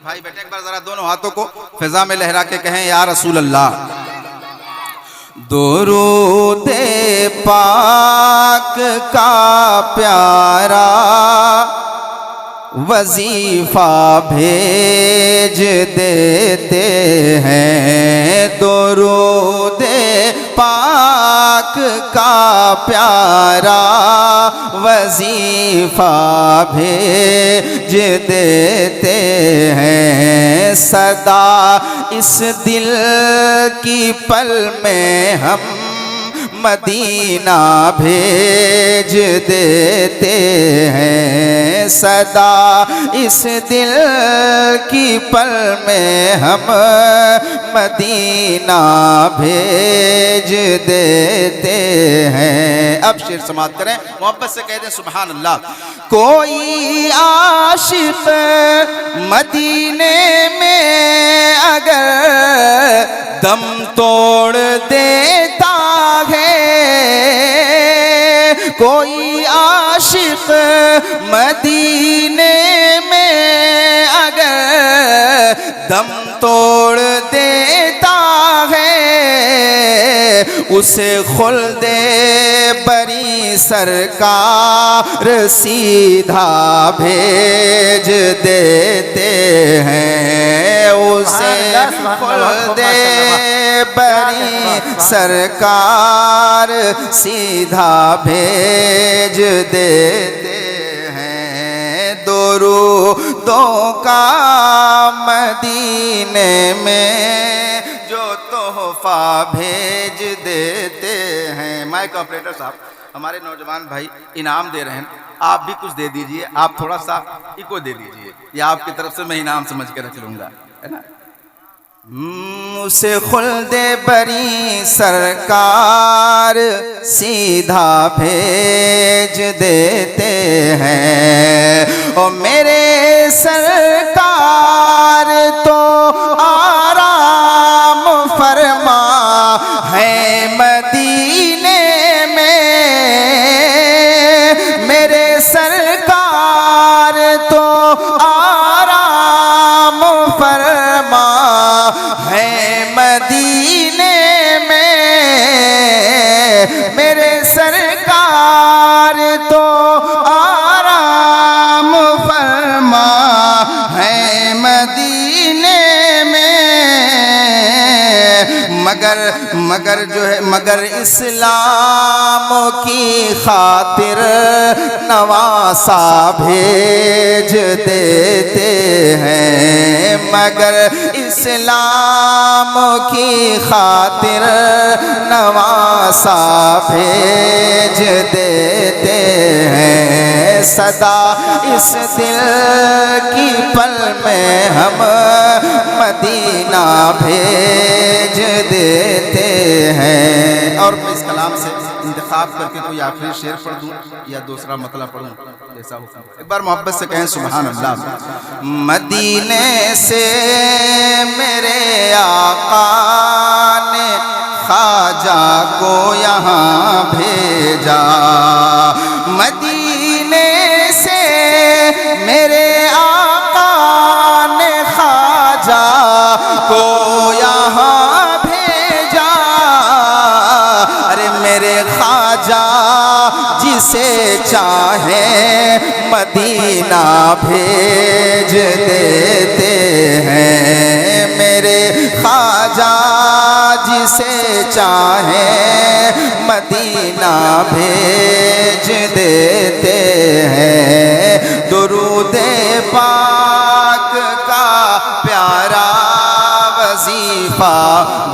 بھائی بیٹھے ایک بار ذرا دونوں ہاتھوں کو فضا میں لہرا کے کہیں یا رسول اللہ. درود پاک کا پیارا وظیفہ بھیج دیتے ہیں. درود پاک کا پیارا وظیفہ بھیج دیتے ہیں. صدا اس دل کی پل میں ہم مدینہ بھیج دیتے ہیں. صدا اس دل کی پل میں ہم مدینہ بھیج دیتے ہیں. اب شعر سماعت کریں, محبت سے کہہ دیں سبحان اللہ. کوئی عاشق مدینے میں اگر دم توڑ دیتا ہے, کوئی عاشق مدینے میں اگر دم توڑ دیتا ہے, اسے خلد بری سرکار سیدھا بھیج دیتے ہیں. اسے خلد بری سرکار سیدھا بھیج دیتے ہیں. درودوں کا مدینے میں جو تحفہ بھیج دیتے ہیں. مائک آپریٹر صاحب, ہمارے نوجوان بھائی انعام دے رہے ہیں, آپ بھی کچھ دے دیجئے. آپ تھوڑا سا ایکو دے دیجئے, یا آپ کی طرف سے میں انعام سمجھ کے رکھ لوں گا, ہے نا. اسے خلد بری سرکار سیدھا بھیج دیتے ہیں. او میرے سرکار تو آرام فرما ہے مدینے میں, میرے سرکار تو آرام فرما ہے مدینے میں, میرے سرکار تو آرام فرما ہے مدینے میں. مگر اسلام کی خاطر نواسا بھیج دیتے ہیں. مگر اسلام کی خاطر نواسا بھیج دیتے ہیں. صدا اس دل کی پل میں ہم مدینہ بھیج دیتے ہیں. اور میں اس کلام سے انتخاب کر کے کوئی آخری شعر پڑھ دوں یا دوسرا مطلب پڑھوں, ایسا حکم. ایک بار محبت سے کہیں سبحان اللہ. مدینے سے میرے آقا نے خواجہ کو یہاں بھیجا, مدینے سے میرے آقا نے خواجہ کو یہاں بھیجا. ارے میرے خواجہ جسے چاہیں مدینہ بھیج دیتے ہیں. میرے خواجہ جسے چاہیں مدینہ بھیج دیتے ہیں. درود پاک کا پیارا وظیفہ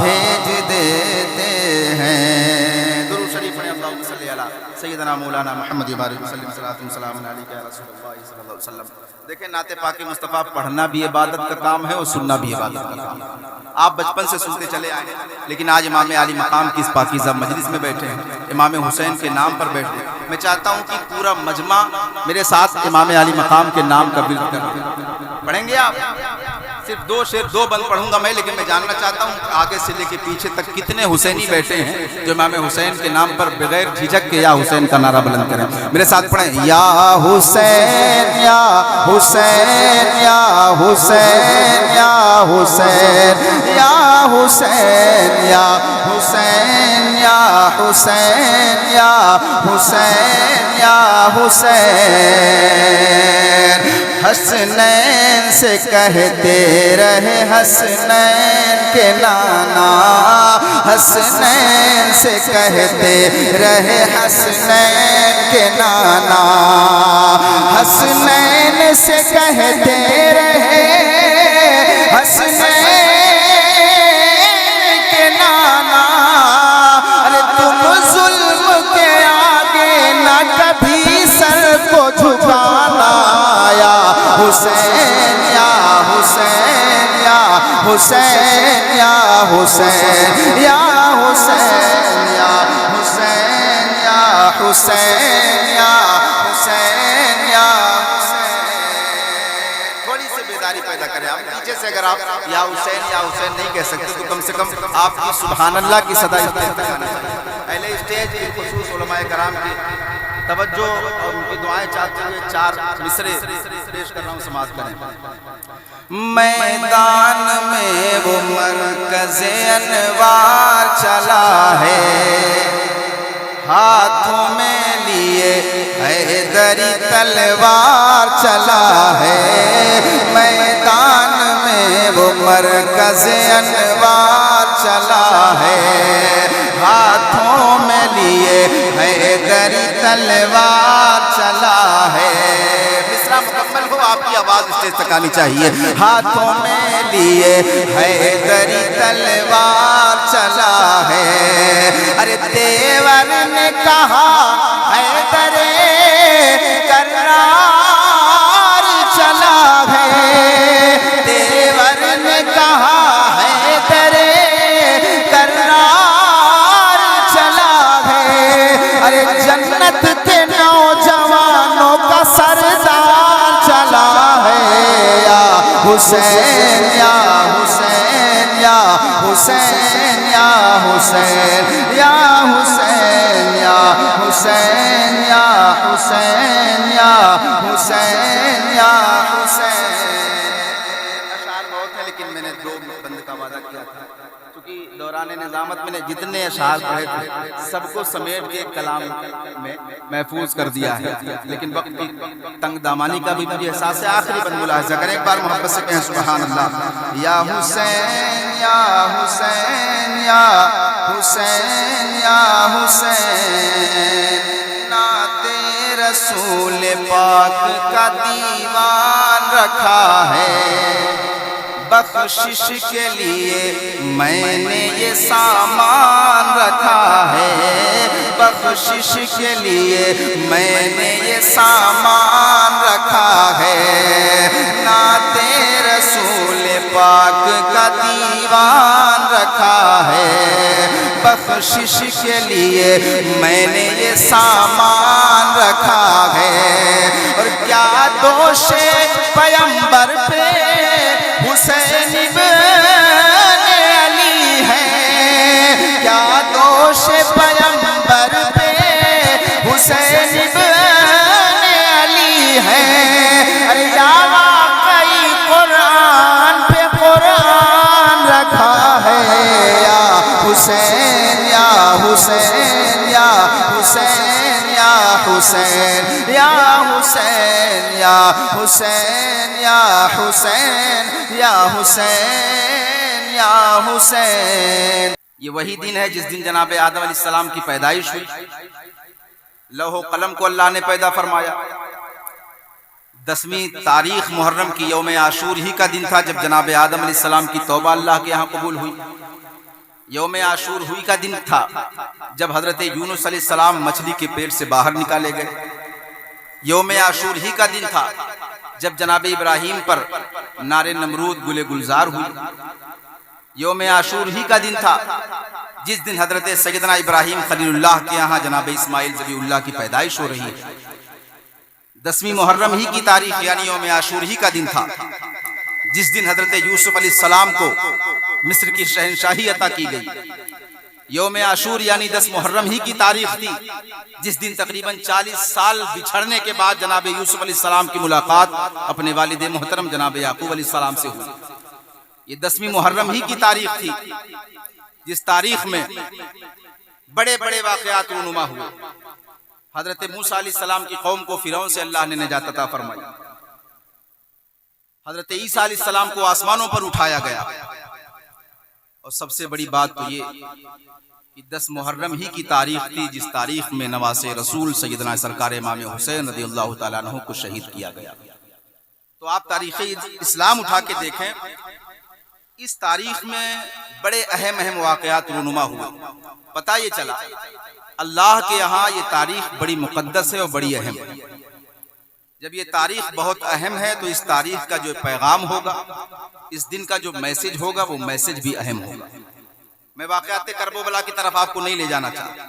بھیج دیتے ہیں. درود شریف پڑھیں. اللہم صلی علی سیدنا مولانا محمد بارک وسلم صلاۃ وسلام علیک یا رسول اللہ صلی اللہ علیہ وسلم. دیکھیں نعت پاک مصطفیٰ پڑھنا بھی عبادت کا کام ہے اور سننا بھی عبادت کا کام ہے. آپ بچپن سے سنتے چلے آئے ہیں, لیکن آج امام عالی مقام کی اس پاکیزہ مجلس میں بیٹھے ہیں, امام حسین کے نام پر بیٹھے ہیں. میں چاہتا ہوں کہ پورا مجمع میرے ساتھ امام علی مقام کے نام کا ورد کریں. پڑھیں گے آپ؟ صرف 2 شعر 2 بند پڑھوں گا میں، لیکن میں جاننا چاہتا ہوں آگے سے لے کے پیچھے تک کتنے حسینی بیٹھے ہیں جو امام حسین کے نام پر بغیر جھجک کے یا حسین کا نعرہ بلند کریں. میرے ساتھ پڑھیں، یا حسین یا حسین یا حسین یا حسین یا حسین یا حسین یا حسین یا حسین یا حسین. حسنین سے کہتے رہے حسنین کے نانا، حسنین سے کہتے رہے حسنین کے نانا، حسنین سے کہتے رہے حسنین کے نانا. ارے تم ظلم کے آگے نہ کبھی سر کو جھکانا. یا حسین یا حسین یا حسین یا حسین یا حسین یا حسین یا حسین یا حسین یا حسین. تھوڑی سی بیداری پیدا کریں آپ پیچھے سے. اگر آپ یا حسین نہیں کہہ سکتے تو کم سے کم آپ کی سبحان اللہ کی صدا اہل اسٹیج خصوص علماء کرام کی توجہ اور ان کی دعائیں چاہتے ہوئے 4 مصرے پیش کر رہا ہوں، سماعت کریں. میدان میں وہ مرکز انوار چلا ہے، ہاتھوں میں لیے حیدری تلوار چلا ہے. میدان میں وہ مرکز انوار چلا ہے، ہاتھوں میں لیے حیدری تلوار چلا ہے. مصرع مکمل ہو، آپ کی آواز اسٹیج تک آنی چاہیے. ہاتھوں میں لیے حیدری تلوار چلا ہے. ارے دیور نے کہا حیدر کرار چلا ہے، دیور نے کہا حیدر کرار چلا ہے. ارے جنت کے نوجوانوں کا سردار چلا ہے. یا حسین یا حسین یا حسین یا حسین یا حسین یا حسین یا حسین یا حسین یا حسین. اشعار بہت ہیں لیکن میں نے 2 بند کا وعدہ کیا تھا، کیونکہ دوران نظامت میں نے جتنے اشعار پڑھے تھے سب کو سمیٹ کے کلام میں محفوظ کر دیا ہے، لیکن وقت کی تنگ دامانی کا بھی مجھے احساس ہے. آخری بند ملاحظہ کریں، ایک بار محبت سے کہیں سبحان اللہ. یا حسین یا حسین یا حسین یا حسین. نعت رسول پاک کا دیوان رکھا ہے، بخشش کے لیے میں نے یہ سامان رکھا ہے. بخشش کے لیے میں نے یہ سامان رکھا ہے. نعت رسول پاک کا دیوان رکھا ہے، بخشش کے لیے میں نے یہ سامان رکھا ہے. اور کیا دوش پیمبر پہ حسین ابن علی ہے، کیا دوش پیمبر پہ حسین ابن علی ہے. ارے یا واقعی قرآن پہ قرآن رکھا ہے. یا حسین یا حسین یا حسین یا حسین یا حسین یا حسین یا حسین یا حسین یا حسین. یہ وہی دن ہے جس دن جناب آدم علیہ السلام کی پیدائش ہوئی. لوح و قلم کو اللہ نے پیدا فرمایا. 10ویں تاریخ محرم کی یوم عاشور ہی کا دن تھا جب جناب آدم علیہ السلام کی توبہ اللہ کے یہاں قبول ہوئی. یوم عاشور ہوئی کا دن تھا جب حضرت یونس علیہ السلام مچھلی کے پیٹ سے باہر نکالے گئے. یوم عاشور ہی کا دن تھا جب جناب ابراہیم پر نار نمرود گلے گلزار ہوئی. یوم عاشور ہی کا دن تھا جس دن حضرت سیدنا ابراہیم خلیل اللہ کے یہاں جناب اسماعیل ذبیح اللہ کی پیدائش ہو رہی ہے. 10ویں محرم ہی کی تاریخ یعنی یوم عاشور ہی کا دن تھا جس دن حضرت یوسف علیہ السلام کو مصر کی شہنشاہی عطا کی گئی، یوم عاشور یعنی 10 محرم ہی کی تاریخ تھی، جس دن تقریباً 40 سال بچھڑنے کے بعد جناب یوسف علیہ السلام کی ملاقات اپنے والد محترم جناب یعقوب علیہ السلام سے ہوئی۔ یہ 10ویں محرم ہی کی تاریخ تھی، جس تاریخ میں بڑے بڑے واقعات رونما ہوئے۔ حضرت موسیٰ علیہ السلام کی قوم کو فرعون سے اللہ نے نجات عطا فرمائی، حضرت عیسیٰ علیہ السلام کو آسمانوں پر اٹھایا گیا، اور سب سے بڑی بات تو یہ کہ 10 محرم ہی کی تاریخ تھی، جس تاریخ میں نواسے رسول سیدنا سرکار امام حسین رضی اللہ تعالیٰ عنہ کو شہید کیا گیا۔ تو آپ تاریخ اسلام اٹھا کے دیکھیں، اس تاریخ میں بڑے اہم واقعات رونما ہوئے۔ پتہ یہ چلا اللہ کے یہاں یہ تاریخ بڑی مقدس ہے اور بڑی اہم ہے۔ جب یہ تاریخ بہت اہم ہے تو اس تاریخ کا جو پیغام ہوگا، اس دن کا جو میسج ہوگا، وہ میسج بھی اہم ہوگا۔ میں واقعات کربلا کی طرف آپ کو نہیں لے جانا چاہتا،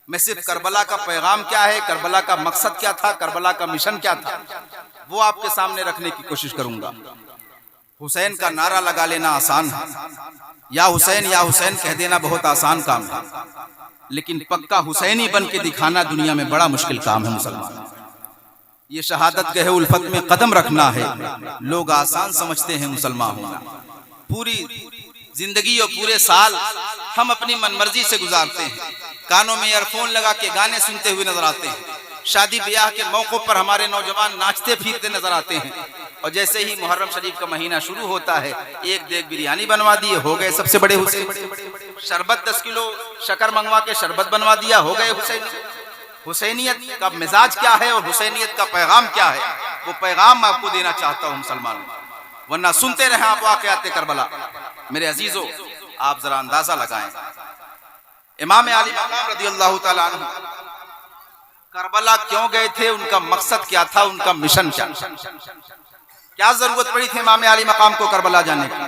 میں صرف کربلا کا پیغام کیا ہے، کربلا کا مقصد کیا تھا، کربلا کا مشن کیا تھا، وہ آپ کے سامنے رکھنے کی کوشش کروں گا۔ حسین کا نعرہ لگا لینا آسان ہے، یا حسین کہہ دینا بہت آسان کام ہے، لیکن پکا حسینی بن کے دکھانا دنیا میں بڑا مشکل کام ہے مسلمان۔ یہ شہادت گہ الفت میں قدم رکھنا ہے، لوگ آسان سمجھتے ہیں مسلمان ہونا۔ پوری زندگی اور پورے سال ہم اپنی من مرضی سے گزارتے ہیں، کانوں میں ایئر فون لگا کے گانے سنتے ہوئے نظر آتے ہیں، شادی بیاہ کے موقع پر ہمارے نوجوان ناچتے پھرتے نظر آتے ہیں، اور جیسے ہی محرم شریف کا مہینہ شروع ہوتا ہے، ایک دیگ بریانی بنوا دیے، ہو گئے سب سے بڑے حسین۔ شربت 10 کلو شکر منگوا کے شربت بنوا دیا، ہو گئے حسین۔ حسینیت کا مزاج کیا ہے اور حسینیت کا پیغام کیا ہے، وہ پیغام میں آپ کو دینا چاہتا ہوں مسلمانوں، ورنہ سنتے رہیں آپ واقعات کربلا۔ میرے عزیزو، آپ ذرا اندازہ لگائیں، امام علی مقام رضی اللہ تعالیٰ عنہ کربلا کیوں گئے تھے، ان کا مقصد کیا تھا، ان کا مشن کیا ضرورت پڑی تھی امام علی مقام کو کربلا جانے کی؟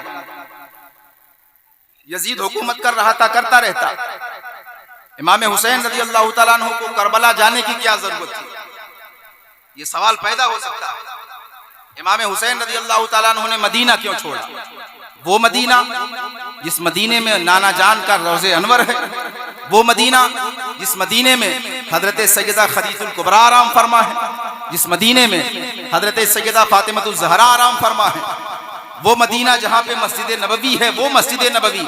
یزید حکومت کر رہا تھا، کرتا رہتا، امام حسین رضی اللہ تعالیٰ عنہ کو کربلا جانے کی کیا ضرورت تھی؟ یہ سوال پیدا ہو سکتا ہے۔ امام حسین رضی اللہ تعالیٰ عنہ نے مدینہ کیوں چھوڑا؟ وہ مدینہ جس مدینے میں نانا جان کا روضہ انور ہے، وہ مدینہ جس مدینے میں حضرت سیدہ خدیجہ الکبریٰ آرام فرما ہے، جس مدینے میں حضرت سیدہ فاطمہ الزہرا آرام فرما ہے، وہ مدینہ جہاں پہ مسجد نبوی ہے، وہ مسجد نبوی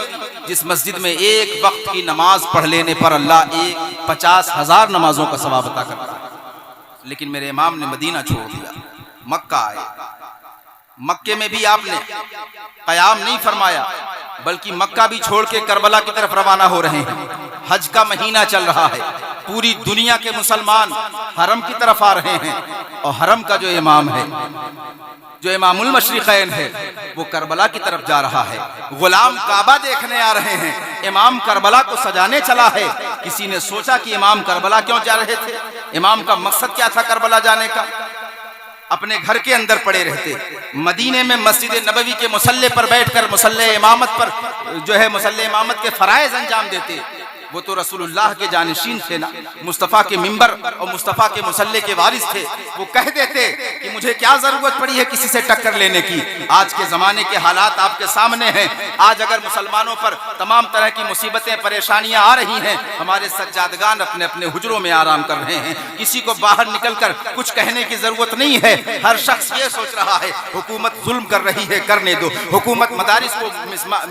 جس مسجد میں ایک وقت کی نماز پڑھ لینے پر اللہ 50,000 نمازوں کا ثواب عطا کرتا ہے۔ لیکن میرے امام نے مدینہ چھوڑ دیا، مکہ آئے۔ مکے میں بھی آپ نے قیام نہیں فرمایا، بلکہ مکہ بھی چھوڑ کے کربلا کی طرف روانہ ہو رہے ہیں۔ حج کا مہینہ چل رہا ہے، پوری دنیا کے مسلمان حرم کی طرف آ رہے ہیں، اور حرم کا جو امام ہے، جو امام المشرقین ہے، وہ کربلا کی طرف جا رہا ہے۔ غلام کعبہ دیکھنے آ رہے ہیں، امام کربلا کو سجانے چلا ہے۔ کسی نے سوچا کہ امام کربلا کیوں جا رہے تھے؟ امام کا مقصد کیا تھا کربلا جانے کا؟ اپنے گھر کے اندر پڑے رہتے، مدینے میں مسجد نبوی کے مصلی پر بیٹھ کر مصلی امامت پر مصلی امامت کے فرائض انجام دیتے۔ وہ تو رسول اللہ کے جانشین تھے نا، مصطفیٰ کے منبر اور مصطفیٰ کے مصلی کے وارث تھے۔ وہ کہہ دیتے کہ مجھے کیا ضرورت پڑی ہے کسی سے ٹکر لینے کی؟ آج کے زمانے کے حالات آپ کے سامنے ہیں۔ آج اگر مسلمانوں پر تمام طرح کی مصیبتیں پریشانیاں آ رہی ہیں، ہمارے سجادگان اپنے اپنے حجروں میں آرام کر رہے ہیں، کسی کو باہر نکل کر کچھ کہنے کی ضرورت نہیں ہے۔ ہر شخص یہ سوچ رہا ہے حکومت ظلم کر رہی ہے، کرنے دو، حکومت مدارس کو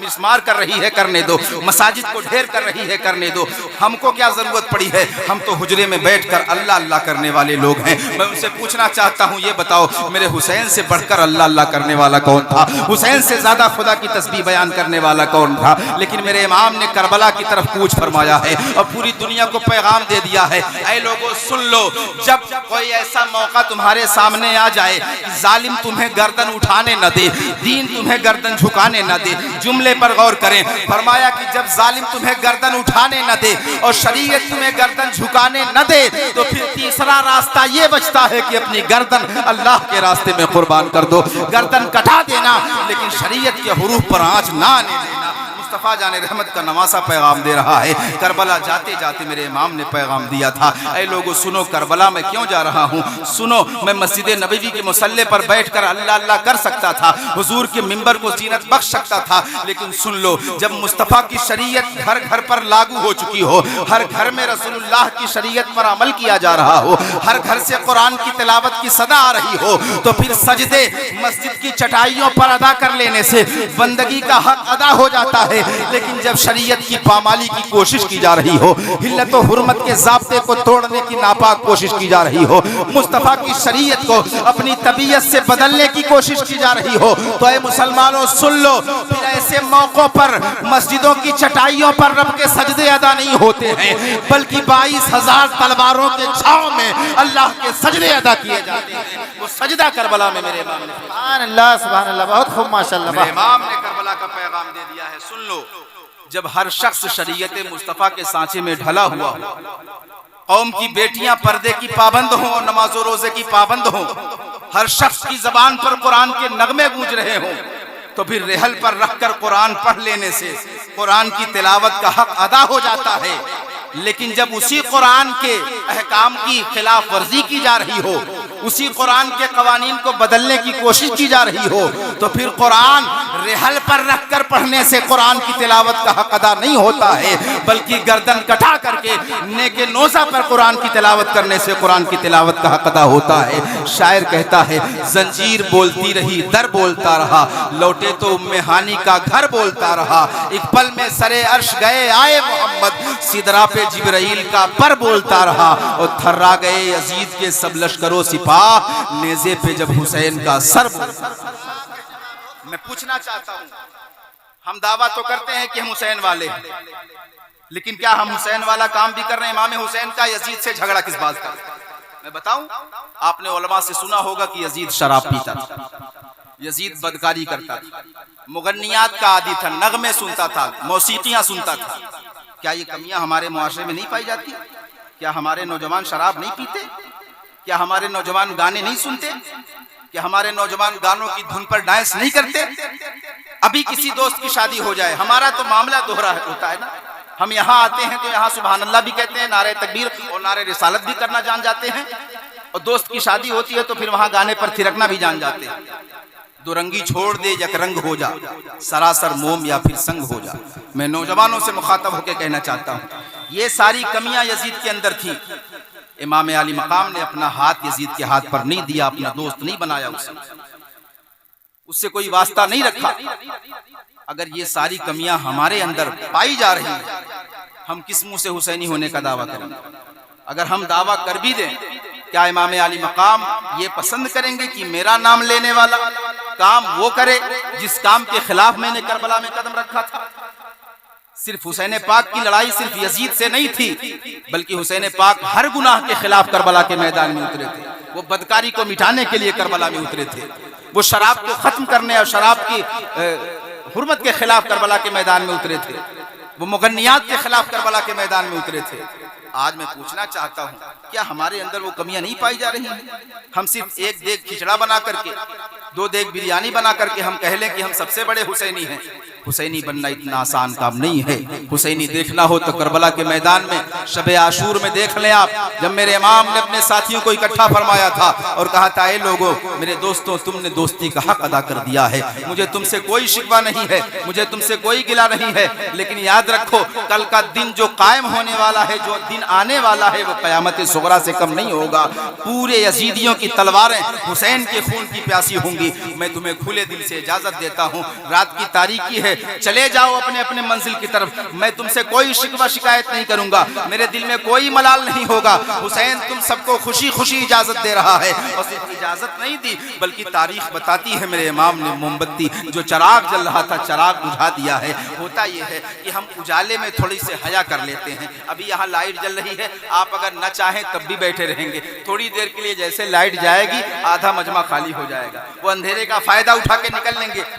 مسمار کر رہی ہے، کرنے دو، مساجد کو ڈھیر کر رہی ہے، کرنے دو۔ ہم کو کیا ضرورت پڑی ہے؟ ہم تو حجرے میں بیٹھ کر اللہ اللہ کرنے والے لوگ ہیں۔ میں ان سے پوچھنا چاہتا ہوں، یہ بتاؤ میرے حسین سے بڑھ کر اللہ اللہ کرنے والا کون تھا؟ حسین سے زیادہ خدا کی تسبیح بیان کرنے والا کون تھا؟ لیکن میرے امام نے کربلا کی طرف کوچ فرمایا ہے اور پوری دنیا کو پیغام دے دیا ہے، اے لوگوں سن لو، جب کوئی ایسا موقع تمہارے سامنے آ جائے کہ ظالم تمہیں گردن اٹھانے نہ دے، دین تمہیں گردن جھکانے نہ دے، جملے پر غور کریں، فرمایا کہ جب ظالم تمہیں گردن اٹھانے نہ دے اور شریعت تمہیں گردن جھکانے نہ دے، تو پھر تیسرا راستہ یہ بچتا ہے کہ اپنی گردن اللہ کے راستے میں قربان کر دو۔ گردن کٹا دینا، لیکن شریعت کے حروف پر آنچ نہ آنے دینا۔ مصطفیٰ جان رحمت کا نواسا پیغام دے رہا ہے۔ کربلا جاتے جاتے میرے امام نے پیغام دیا تھا، اے لوگو سنو کربلا میں کیوں جا رہا ہوں، سنو میں مسجد نبوی کے مصلی پر بیٹھ کر اللہ اللہ کر سکتا تھا، حضور کے منبر کو زینت بخش سکتا تھا، لیکن سن لو جب مصطفیٰ کی شریعت گھر گھر پر لاگو ہو چکی ہو، ہر گھر میں رسول اللہ کی شریعت پر عمل کیا جا رہا ہو، ہر گھر سے قرآن کی تلاوت کی صدا آ رہی ہو، تو پھر سجدے مسجد کی چٹائیوں پر ادا کر لینے سے بندگی کا حق ادا ہو جاتا ہے، لیکن جب شریعت کی پامالی کی کوشش کی جا رہی ہو، حلت و حرمت کے ضابطے کو توڑنے کی ناپاک کوشش کی جا رہی ہو، مصطفیٰ کی شریعت کو اپنی طبیعت سے بدلنے کی کوشش کی جا رہی ہو، تو اے مسلمانوں سن لو، پھر ایسے موقعوں پر مسجدوں کی چٹائیوں پر رب کے سجدے ادا نہیں ہوتے ہیں، بلکہ 22,000 تلواروں کے چھاؤں میں اللہ کے سجدے ادا کیے جاتے ہیں۔ وہ سجدہ کربلا میں میرے امام نے، سبحان اللہ، بہت خوب ماشاءاللہ، میرے امام نے کربلا کا پیغام دے دیا ہے۔ سن لو، جب ہر شخص شریعت مصطفیٰ کے سانچے میں ڈھلا ہوا ہو، قوم کی بیٹیاں پردے کی پابند ہوں، نماز و روزے کی پابند ہوں، ہر شخص کی زبان پر قرآن کے نغمے گونج رہے ہوں، تو پھر رحل پر رکھ کر قرآن پڑھ لینے سے قرآن کی تلاوت کا حق ادا ہو جاتا ہے، لیکن جب اسی قرآن کے احکام کی خلاف ورزی کی جا رہی ہو، اسی قرآن کے قوانین کو بدلنے کی کوشش کی جا رہی ہو، تو پھر قرآن رحل پر رکھ کر پڑھنے سے قرآن کی تلاوت کا حق ادا نہیں ہوتا ہے، بلکہ گردن کٹا کر کے نیک نوزہ پر قرآن کی تلاوت کرنے سے قرآن کی تلاوت کا حق ادا ہوتا ہے۔ شاعر کہتا ہے زنجیر بولتی رہی در بولتا رہا، لوٹے تو ام ہانی کا گھر بولتا رہا، ایک پل میں سرے عرش گئے آئے محمد، سدرا پہ جبرائیل کا پر بولتا رہا، اور تھرا گئے یزید کے سب لشکروں سپاہ، نیزے پہ جب حسین کا سر بولتا رہا۔ میں پوچھنا چاہتا ہوں، ہم دعویٰ تو کرتے ہیں کہ ہم حسین والے ہیں، لیکن کیا ہم حسین والا کام بھی کر رہے ہیں؟ امام حسین کا یزید سے جھگڑا کس بات کا؟ میں بتاؤں، آپ نے علماء سے سنا ہوگا کہ یزید شراب پیتا تھا، یزید بدکاری کرتا تھا، مغنیات کا عادی تھا، نغمے سنتا تھا، موسیقیاں سنتا تھا۔ کیا یہ کمیاں ہمارے معاشرے میں نہیں پائی جاتی؟ کیا ہمارے نوجوان شراب نہیں پیتے؟ کیا ہمارے نوجوان گانے نہیں سنتے؟ کیا ہمارے نوجوان گانوں کی دھن پر ڈانس نہیں کرتے؟ ابھی کسی دوست کی شادی ہو جائے، ہمارا تو معاملہ دوہرا ہوتا ہے نا، ہم یہاں آتے ہیں تو یہاں سبحان اللہ بھی کہتے ہیں، نعرہ تکبیر اور نعرہ رسالت بھی کرنا جان جاتے ہیں، اور دوست کی شادی ہوتی ہے تو پھر وہاں گانے پر تھرکنا بھی جان جاتے ہیں۔ دو رنگی چھوڑ دے یک رنگ ہو جا، سراسر موم یا پھر سنگ ہو جا۔ میں نوجوانوں سے مخاطب ہو کے کہنا چاہتا ہوں، یہ ساری کمیاں یزید کے اندر تھی۔ امام علی مقام نے اپنا ہاتھ یزید کے ہاتھ پر نہیں دیا، اپنا دوست نہیں بنایا، اس سے کوئی واسطہ نہیں رکھا۔ اگر یہ ساری کمیاں ہمارے اندر پائی جا رہی ہیں، ہم کس منہ سے حسینی ہونے کا دعویٰ کریں؟ اگر ہم دعویٰ کر بھی دیں، کیا امام علی مقام یہ پسند کریں گے کہ میرا نام لینے والا کام وہ کرے جس کام کے خلاف میں نے کربلا میں قدم رکھا تھا؟ صرف حسین پاک کی لڑائی صرف یزید سے نہیں تھی، بلکہ حسین پاک ہر گناہ کے خلاف کربلا کے میدان میں اترے تھے۔ وہ بدکاری کو مٹانے کے لیے کربلا میں اترے تھے، وہ شراب کو ختم کرنے اور شراب کی حرمت کے خلاف کربلا کے میدان میں اترے تھے، وہ مغنیات کے خلاف کربلا کے میدان میں اترے تھے۔ آج میں پوچھنا چاہتا ہوں، کیا ہمارے اندر وہ کمیاں نہیں پائی جا رہی ہیں؟ ہم صرف ایک دیگ کھچڑا بنا کر کے، دو دیگ بریانی بنا کر کے ہم کہہ لیں کہ ہم سب سے بڑے حسینی ہیں۔ حسینی بننا اتنا آسان کام نہیں ہے۔ حسینی دیکھنا ہو تو کربلا کے میدان میں شب عاشور میں دیکھ لیں آپ، جب میرے امام نے اپنے ساتھیوں کو اکٹھا فرمایا تھا اور کہا تھا اے لوگو، میرے دوستوں، تم نے دوستی کا حق ادا کر دیا ہے، مجھے تم سے کوئی شکوہ نہیں ہے، مجھے تم سے کوئی گلہ نہیں ہے، لیکن یاد رکھو کل کا دن جو قائم ہونے والا ہے، جو دن آنے والا ہے، وہ قیامت صغریٰ سے کم نہیں ہوگا۔ پورے یزیدیوں کی تلواریں حسین کے خون کی پیاسی ہوں گی۔ میں تمہیں کھلے دل سے اجازت دیتا ہوں، رات کی تاریکی ہے، چلے جاؤ اپنے اپنے منزل کی طرف، میں تم سے کوئی شکوہ شکایت نہیں کروں گا، میرے دل میں کوئی ملال نہیں ہوگا۔ حسین تم سب کو خوشی خوشی اجازت دے رہا ہے، اور صرف اجازت نہیں دی بلکہ تاریخ بتاتی ہے میرے امام نے موم بتی جو چراغ جل رہا تھا چراغ بجھا دیا ہے۔ ہوتا یہ ہے کہ ہم اجالے میں تھوڑی سے حیا کر لیتے ہیں۔ ابھی یہاں لائٹ جل رہی ہے، آپ اگر نہ چاہیں تب بھی بیٹھے رہیں گے، تھوڑی دیر کے لیے جیسے لائٹ جائے گی آدھا مجمع خالی ہو جائے گا، وہ اندھیرے کا فائدہ اٹھا کے نکل لیں گے۔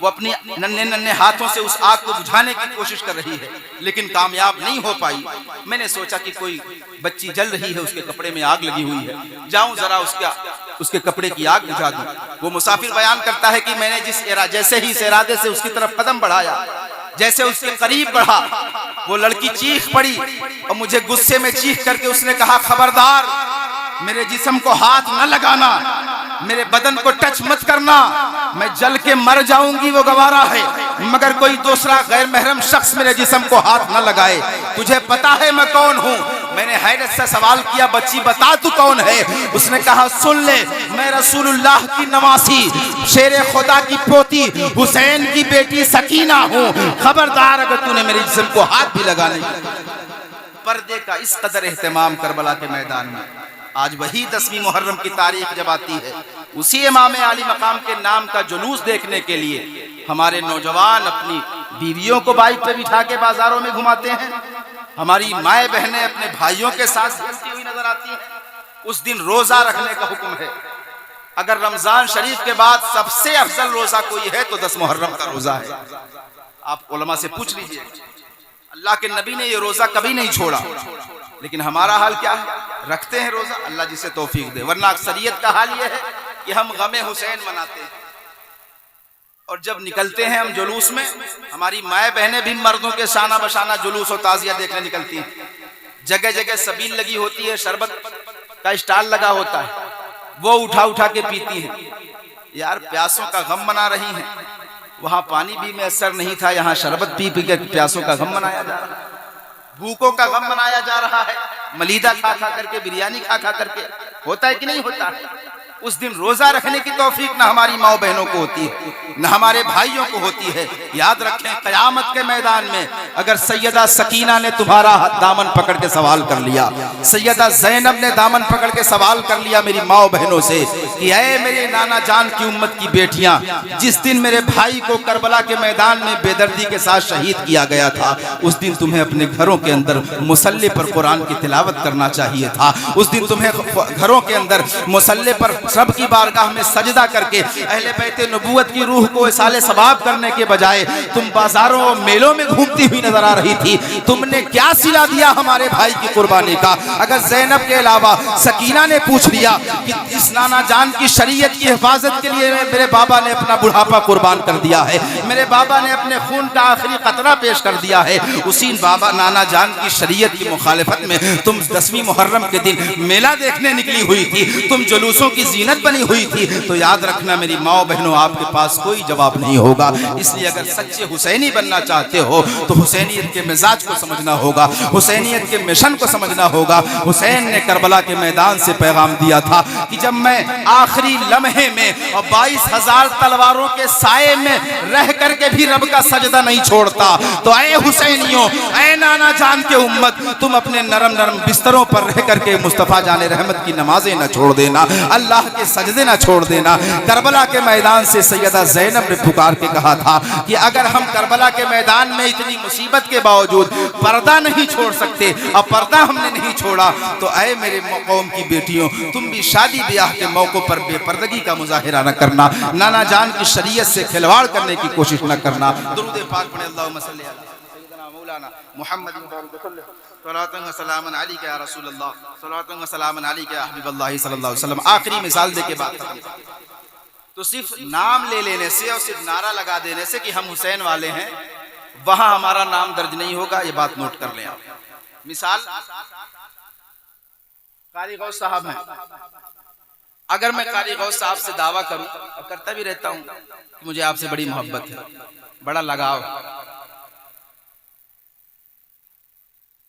وہ اپنی ننھے ننھے ہاتھوں سے اس آگ کو بجھانے کی کوشش کر رہی ہے لیکن کامیاب نہیں ہو پائی۔ میں نے سوچا کہ کوئی بچی جل رہی ہے، اس کے کپڑے میں آگ لگی ہوئی ہے، جاؤں ذرا اس کے کپڑے کی آگ بجھا دوں۔ وہ مسافر بیان کرتا ہے کہ میں نے جیسے ہی اس ارادے سے اس کی طرف قدم بڑھایا، جیسے اس کے قریب بڑھا، وہ لڑکی چیخ پڑی اور مجھے غصے میں چیخ کر کے اس نے کہا، خبردار میرے جسم کو ہاتھ نہ لگانا، میرے بدن کو ٹچ مت کرنا، میں جل کے مر جاؤں گی وہ گوارا ہے، مگر کوئی دوسرا غیر محرم شخص میرے جسم کو ہاتھ نہ لگائے۔ تجھے پتا ہے میں کون ہوں؟ میں نے حیرت سے سوال کیا، بچی بتا تو کون ہے؟ اس نے کہا، سن لے، میں رسول اللہ کی نواسی، شیر خدا کی پوتی، حسین کی بیٹی سکینہ ہوں، خبردار اگر تو نے میرے جسم کو ہاتھ بھی لگانے۔ پردے کا اس قدر اہتمام کربلا کے میدان میں۔ آج وہی 10ویں محرم کی تاریخ جب آتی ہے، اسی امام عالی مقام کے نام کا جلوس دیکھنے کے لیے ہمارے نوجوان اپنی بیویوں کو بائک پہ بٹھا کے بازاروں میں گھماتے ہیں، ہماری مائیں بہنیں اپنے بھائیوں کے ساتھ گھومتی ہوئی نظر آتی ہیں۔ اس دن روزہ رکھنے کا حکم ہے۔ اگر رمضان شریف کے بعد سب سے افضل روزہ کوئی ہے تو 10 محرم کا روزہ ہے۔ آپ علماء سے پوچھ لیجئے، اللہ کے نبی نے یہ روزہ کبھی نہیں چھوڑا، لیکن ہمارا حال کیا ہے؟ رکھتے ہیں روزہ، اللہ جسے توفیق دے، ورنہ اکثریت کا حال یہ ہے کہ ہم غم حسین مناتے ہیں، اور جب نکلتے ہیں ہم جلوس میں، ہماری مائیں بہنیں بھی مردوں کے شانہ بشانہ جلوس و تعزیہ دیکھنے نکلتی ہیں۔ جگہ جگہ سبیل لگی ہوتی ہے، شربت کا اسٹال لگا ہوتا ہے، وہ اٹھا اٹھا کے پیتی ہیں۔ یار پیاسوں کا غم منا رہی ہیں، وہاں پانی بھی میسر نہیں تھا، یہاں شربت پی پی کے پیاسوں کا غم منایا جا رہا ہے، بھوکوں کا غم منایا جا رہا ہے، ملیدہ کھا کھا کر کے، بریانی کھا کھا کر کے۔ ہوتا ہے کہ نہیں ہوتا ہے؟ اس دن روزہ رکھنے کی توفیق نہ ہماری ماں بہنوں کو ہوتی ہے، نہ ہمارے بھائیوں کو ہوتی ہے۔ یاد رکھیں، قیامت کے میدان میں اگر سیدہ سکینہ نے تمہارا دامن پکڑ کے سوال کر لیا، سیدہ زینب نے دامن پکڑ کے سوال کر لیا میری ماں بہنوں سے کہ اے میرے نانا جان کی امت کی بیٹیاں، جس دن میرے بھائی کو کربلا کے میدان میں بے دردی کے ساتھ شہید کیا گیا تھا، اس دن تمہیں اپنے گھروں کے اندر مصلی پر قرآن کی تلاوت کرنا چاہیے تھا، اس دن تمہیں گھروں کے اندر مصلی پر رب کی بارگاہ میں سجدہ کر کے اہل بیت نبوت کی روح کو اصال ثواب کرنے کے بجائے تم بازاروں اور میلوں میں گھومتی ہوئی نظر آ رہی تھی۔ تم نے کیا صلہ دیا ہمارے بھائی کی قربانی کا؟ اگر زینب کے علاوہ سکینہ نے پوچھ لیا کہ اس نانا جان کی شریعت کی حفاظت کے لیے میرے بابا نے اپنا بڑھاپا قربان کر دیا ہے، میرے بابا نے اپنے خون کا آخری قطرہ پیش کر دیا ہے، اسی بابا نانا جان کی شریعت کی مخالفت میں تم 10ویں محرم کے دن میلہ دیکھنے نکلی ہوئی تھی، تم جلوسوں کی زینت بنی ہوئی تھی، تو یاد رکھنا میری ماں بہنوں، آپ کے پاس کوئی جواب نہیں ہوگا۔ اس لیے اگر سچے حسینی بننا چاہتے ہو تو حسینیت کے مزاج کو سمجھنا ہوگا، حسینیت کے مشن کو سمجھنا ہوگا۔ حسین نے کربلا کے میدان سے پیغام دیا تھا کہ جب میں آخری لمحے میں اور 22,000 تلواروں کے سائے میں رہ کر کے بھی رب کا سجدہ نہیں چھوڑتا، تو اے حسینیوں، اے نانا جان کے امت، تم اپنے نرم نرم بستروں پر رہ کر کے مصطفیٰ جان رحمت کی نمازیں نہ چھوڑ دینا، اللہ کے سجدے نہ چھوڑ دینا۔ کربلا کے میدان سے سیدہ زینب نے پکار کے کہا تھا کہ اگر ہم کربلا کے میدان میں اتنی مصیبت کے باوجود پردہ نہیں چھوڑ سکتے اور پردہ ہم نے نہیں چھوڑا، تو اے میرے قوم کی بیٹیوں، تم بھی شادی بیاہ کے موقع پر بے پردگی کا مظاہرہ نہ کرنا، نانا جان کی شریعت سے کھلواڑ کرنے کی کوشش نہ کرنا۔ درود پاک پڑھیں، اللہم صلی علی سیدنا مولانا محمد صلاۃ و سلام علیک یا رسول اللہ، صلاۃ و سلام علیک یا حبیب اللہ صلی اللہ علیہ وسلم۔ آخری مثال دے کے بعد تو صرف نام لے لینے سے اور صرف نعرہ لگا دینے سے کہ ہم حسین والے ہیں، وہاں ہمارا نام درج نہیں ہوگا، یہ بات نوٹ کر لیں آپ۔ مثال قاری غوث صاحب ہیں، اگر میں قاری غوث صاحب سے دعویٰ کروں، اور کرتا بھی رہتا ہوں کہ مجھے آپ سے بڑی محبت ہے، بڑا لگاؤ،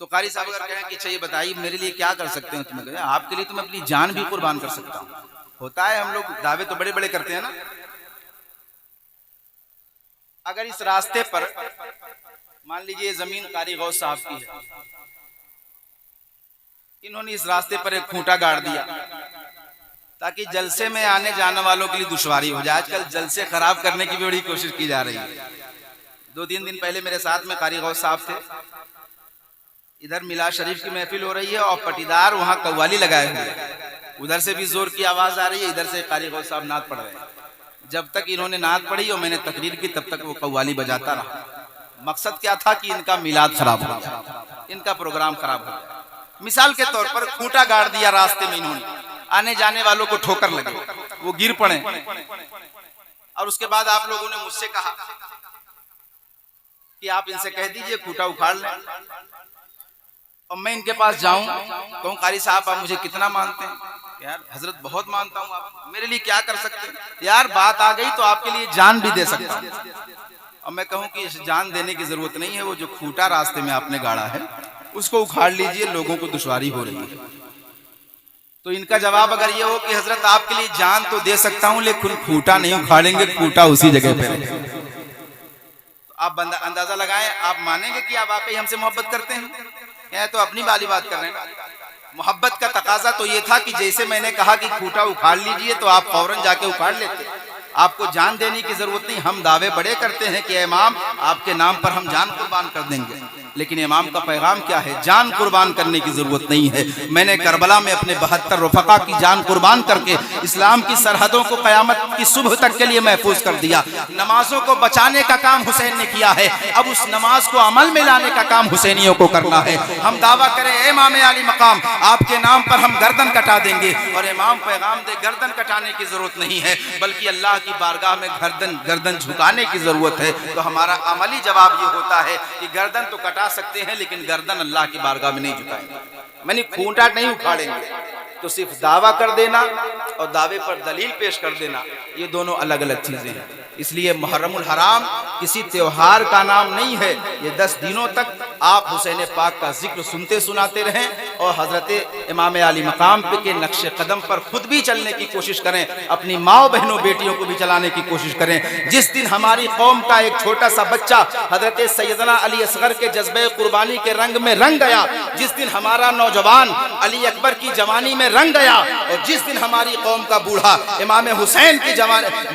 تو قاری صاحب اگر کہیں کہ اچھا یہ بتائیے میرے لیے کیا کر سکتے ہیں، تمہیں کہیں آپ کے لیے تو میں اپنی جان بھی قربان کر سکتا ہوں۔ ہوتا ہے، ہم لوگ دعوے تو بڑے بڑے کرتے ہیں نا۔ اگر اس راستے پر مان لیجئے زمین قاری غوث صاحب کی ہے، انہوں نے اس راستے پر ایک کھوٹا گاڑ دیا تاکہ جلسے میں آنے جانے والوں کے لیے دشواری ہو جائے۔ آج کل جلسے خراب کرنے کی بھی بڑی کوشش کی جا رہی ہے۔ 2-3 دن پہلے میرے ساتھ میں قاری غوث صاحب تھے، ادھر میلاد شریف کی محفل ہو رہی ہے اور پٹیدار وہاں قوالی لگائے ہوئے، ادھر سے بھی زور کی آواز آ رہی ہے، ادھر سے قاری غوث صاحب نعت پڑھ رہے ہیں۔ جب تک انہوں نے نعت پڑھی اور میں نے تقریر کی تب تک وہ قوالی بجاتا رہا. مقصد کیا تھا کہ ان کا میلاد خراب ہو گیا, ان کا پروگرام خراب ہو گیا. مثال کے طور پر کھوٹا گاڑ دیا راستے میں انہوں نے, آنے جانے والوں کو ٹھوکر لگے, وہ گر پڑے, اور اس کے بعد آپ لوگوں نے مجھ سے کہا کہ آپ ان سے کہہ دیجئے کھوٹا اکھاڑ لیں. اور میں ان کے پاس جاؤں کہوں قاری صاحب آپ مجھے کتنا مانتے ہیں؟ یار حضرت بہت مانتا ہوں, آپ میرے لیے کیا کر سکتے ہیں؟ یار بات آ گئی تو آپ کے لیے جان بھی دے سکتا ہوں. اور میں کہوں کہ جان دینے کی ضرورت نہیں ہے, وہ جو کھوٹا راستے میں آپ نے گاڑا ہے اس کو اکھاڑ لیجئے, لوگوں کو دشواری ہو رہی ہے. تو ان کا جواب اگر یہ ہو کہ حضرت آپ کے لیے جان تو دے سکتا ہوں لیکن کھوٹا نہیں اکھاڑیں گے, کھوٹا اسی جگہ پہ رہے گا. تو آپ اندازہ لگائیں, آپ مانیں گے کہ آپ واقعی ہم سے محبت کرتے ہیں؟ یہ تو اپنی والی بات کر رہے ہیں. محبت کا تقاضا تو یہ تھا کہ جیسے میں نے کہا کہ کھوٹا اکھاڑ لیجئے تو آپ فوراً جا کے اکھاڑ لیتے. آپ کو جان دینے کی ضرورت نہیں. ہم دعوے بڑے کرتے ہیں کہ امام آپ کے نام پر ہم جان قربان کر دیں گے, لیکن امام کا پیغام کیا ہے؟ جان قربان کرنے کی ضرورت نہیں ہے. میں نے کربلا میں اپنے 72 رفقا کی جان قربان کر کے اسلام کی سرحدوں کو قیامت کی صبح تک کے لیے محفوظ کر دیا. نمازوں کو بچانے کا کام حسین نے کیا ہے, اب اس نماز کو عمل میں لانے کا کام حسینیوں کو کرنا ہے. ہم دعویٰ کریں اے امام علی مقام آپ کے نام پر ہم گردن کٹا دیں گے, اور امام پیغام دے گردن کٹانے کی ضرورت نہیں ہے بلکہ اللہ کی بارگاہ میں گردن جھکانے کی ضرورت ہے. تو ہمارا عملی جواب یہ ہوتا ہے کہ گردن تو کٹا سکتے ہیں لیکن گردن اللہ کی بارگاہ میں نہیں جھکائیں گے, یعنی کھونٹا نہیں اکھاڑیں گے. تو صرف دعویٰ کر دینا اور دعوے پر دلیل پیش کر دینا یہ دونوں الگ الگ چیزیں ہیں. اس لیے محرم الحرام کسی تیوہار کا نام نہیں ہے. یہ 10 دنوں تک آپ حسین پاک کا ذکر سنتے سناتے رہیں اور حضرت امام علی مقام پہ کے نقش قدم پر خود بھی چلنے کی کوشش کریں, اپنی ماں بہنوں بیٹیوں کو بھی چلانے کی کوشش کریں. جس دن ہماری قوم کا ایک چھوٹا سا بچہ حضرت سیدنا علی اصغر کے جذبہ قربانی کے رنگ میں رنگ گیا, جس دن ہمارا نوجوان علی اکبر کی جوانی میں رنگ گیا, اور جس دن ہماری قوم کا بوڑھا امام حسین کی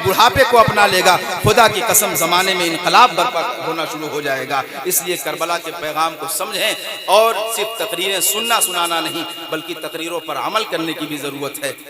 بڑھاپے کو اپنا لے گا, خدا کی قسم زمانے میں انقلاب برپا ہونا شروع ہو جائے گا. اس لیے کربلا کے پیغام کو سمجھیں اور صرف تقریریں سننا سنانا نہیں بلکہ تقریروں پر عمل کرنے کی بھی ضرورت ہے.